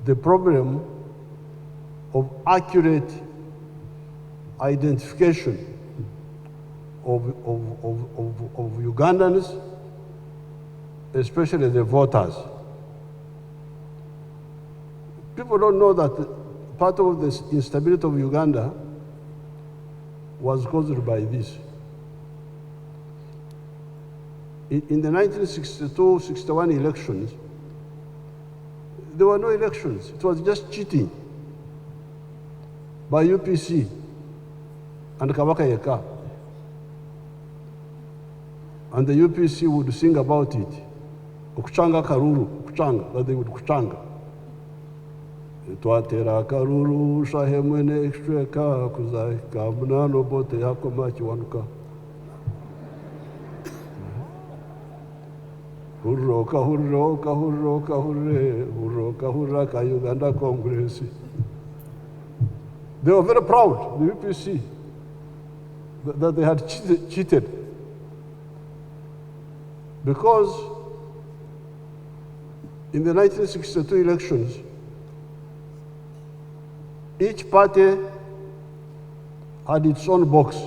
the problem of accurate identification of Ugandans, especially the voters. People don't know that part of the instability of Uganda was caused by this. In the 1962-61 elections, there were no elections. It was just cheating by UPC and Kabaka Yeka. And the UPC would sing about it. Kuchanga Karuru, Kuchanga, that they would Kuchanga. Twatera Karuru, Shahemene Extreka, Kuzai, Kabnano Bote Yakomachi Wanuka. Hurro ka hurro ka hurro ka hurre, hurro ka hurra ka Uganda Congress. They were very proud, the UPC, that they had cheated. Because in the 1962 elections, each party had its own box.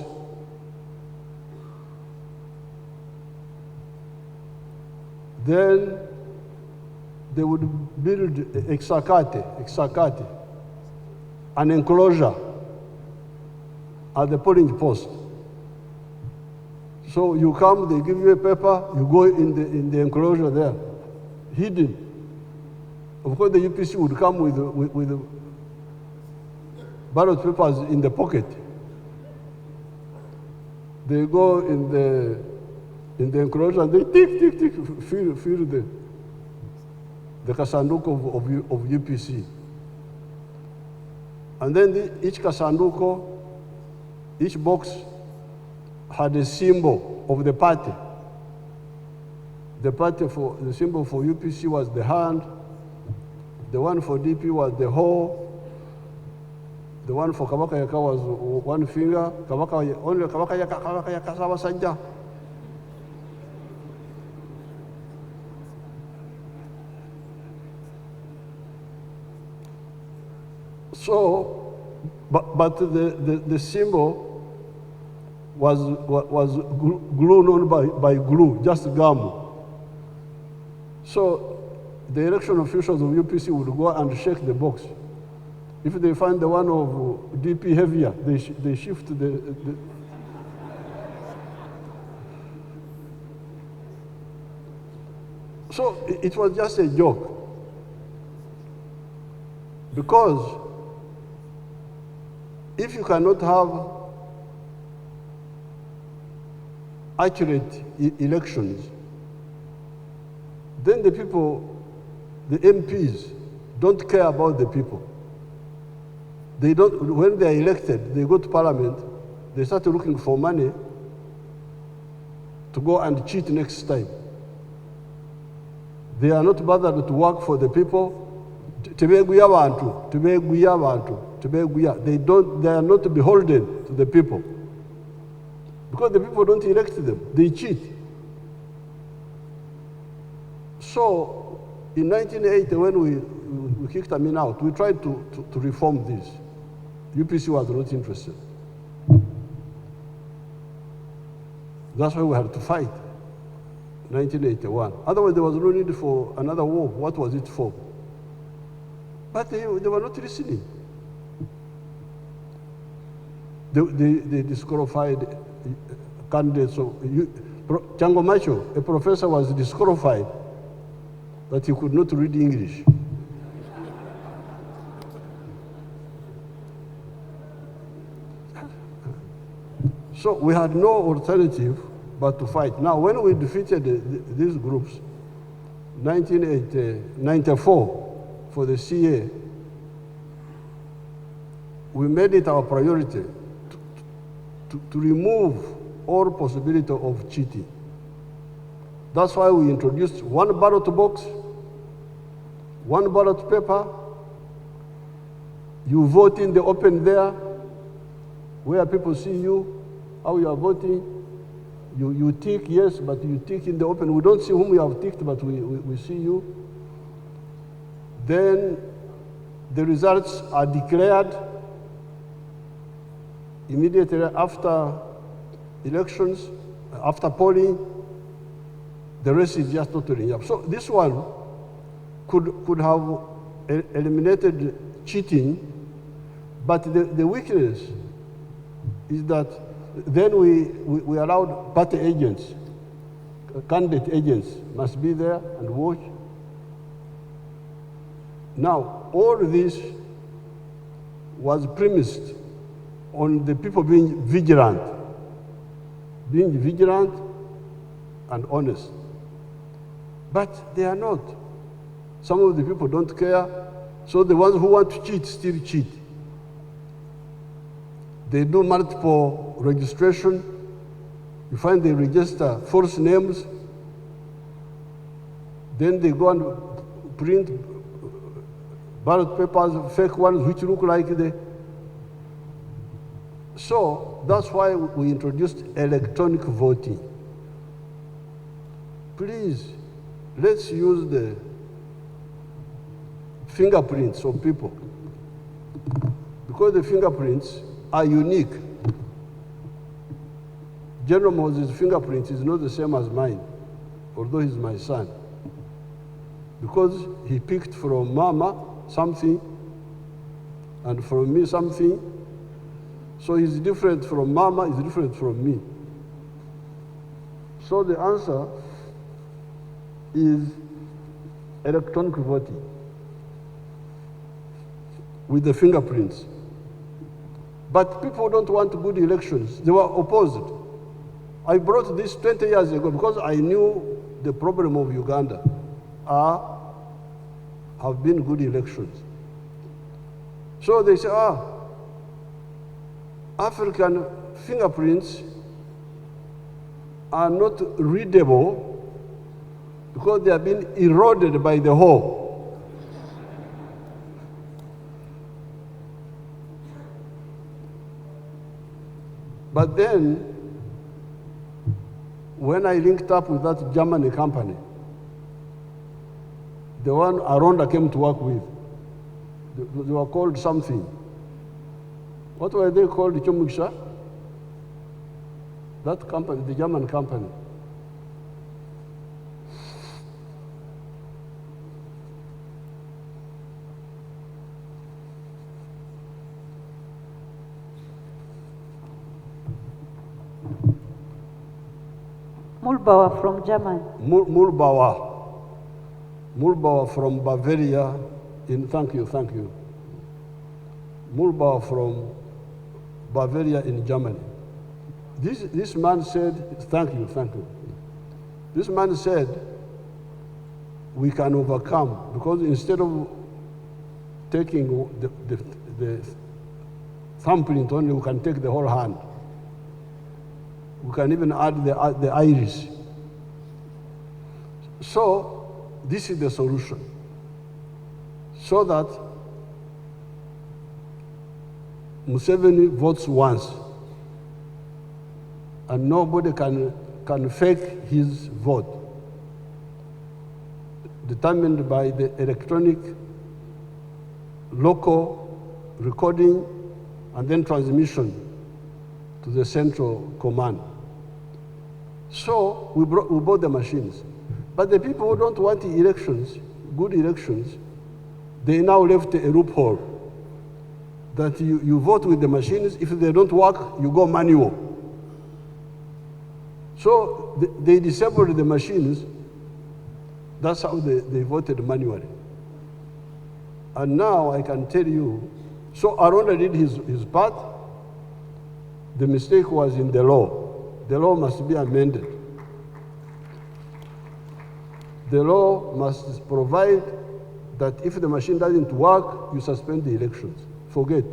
Then they would build exakate, an enclosure at the polling post. So you come, they give you a paper, you go in the enclosure there, hidden. Of course, the UPC would come with the ballot papers in the pocket. They go in the enclosure and they tick, fill the kasanduko of UPC. And then each kasanduko, each box had a symbol of the party. The symbol for UPC was the hand, the one for DP was the hoe, the one for Kabaka Yaka was one finger, only Kabaka Yaka Sawa Sanja. So, but the symbol was glued on by glue, just gum. So the election officials of UPC would go and shake the box. If they find the one of DP heavier, they shift the So it was just a joke. Because if you cannot have accurate elections, then the people, the MPs, don't care about the people. They don't, when they are elected, they go to parliament, they start looking for money to go and cheat next time. They are not bothered to work for the people. They are not beholden to the people. Because the people don't elect them, they cheat. So in 1980, when we kicked Amin out, we tried to reform this. UPC was not interested. That's why we had to fight, 1981. Otherwise, there was no need for another war. What was it for? But they were not listening. They disqualified candidates. So Chango Macho, a professor, was disqualified that he could not read English. So we had no alternative but to fight. Now, when we defeated these groups, 1994, for the CA, we made it our priority to remove all possibility of cheating. That's why we introduced one ballot box, one ballot paper. You vote in the open there, where people see you, how you are voting. You tick, yes, but you tick in the open. We don't see whom you have ticked, but we see you. Then the results are declared immediately after elections, after polling. The rest is just totally up. So this one could have eliminated cheating, but the weakness is that then we allowed party agents, candidate agents must be there and watch. Now, all this was premised on the people being vigilant and honest. But they are not. Some of the people don't care, so the ones who want to cheat still cheat. They do multiple registration. You find they register false names. Then they go and print ballot papers, fake ones, which look like they. So that's why we introduced electronic voting. Please, let's use the fingerprints of people, because the fingerprints are unique. General Moses' fingerprint is not the same as mine, although he's my son, because he picked from Mama something and from me something, so he's different from Mama, he's different from me. So the answer is electronic voting with the fingerprints. But people don't want good elections. They were opposed. I brought this 20 years ago because I knew the problem of Uganda have been good elections. So they say, African fingerprints are not readable because they have been eroded by the hole. But then, when I linked up with that German company, the one Aronda came to work with, they were called something. What were they called, Chomuksha? That company, the German company. Mulbauer from Germany. Mulbauer from Bavaria. Thank you. Mulbauer from Bavaria in Germany. This man said, thank you. This man said, we can overcome, because instead of taking the thumbprint only, we can take the whole hand. We can even add the iris. So this is the solution. So that Museveni votes once and nobody can fake his vote, determined by the electronic local recording and then transmission to the central command. So we bought the machines. But the people who don't want elections, good elections, they now left a loophole that you vote with the machines. If they don't work, you go manual. So they disabled the machines. That's how they voted manually. And now I can tell you, so Aronda did his part. The mistake was in the law. The law must be amended. The law must provide that if the machine doesn't work, you suspend the elections. Forget.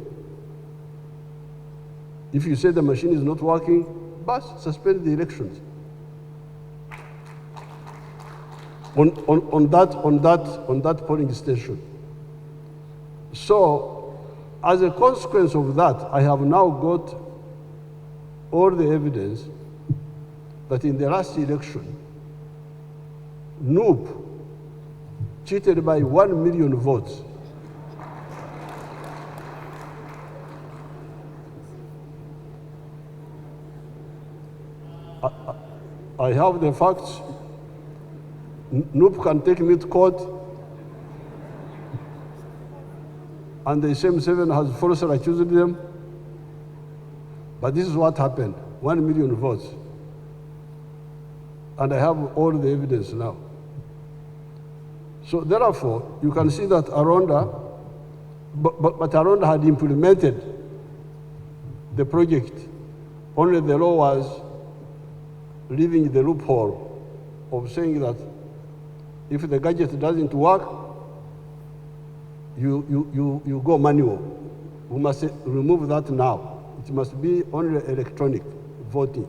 If you say the machine is not working, but suspend the elections. On that polling station. So, as a consequence of that, I have now got all the evidence that in the last election, Noop cheated by 1 million votes. I have the facts. NUP can take me to court. And the same 7 has falsely accused them. But this is what happened, 1 million votes. And I have all the evidence now. So therefore, you can see that Arunda, but Arunda had implemented the project. Only the law was leaving the loophole of saying that if the gadget doesn't work, you go manual. We must remove that now. It must be only electronic voting.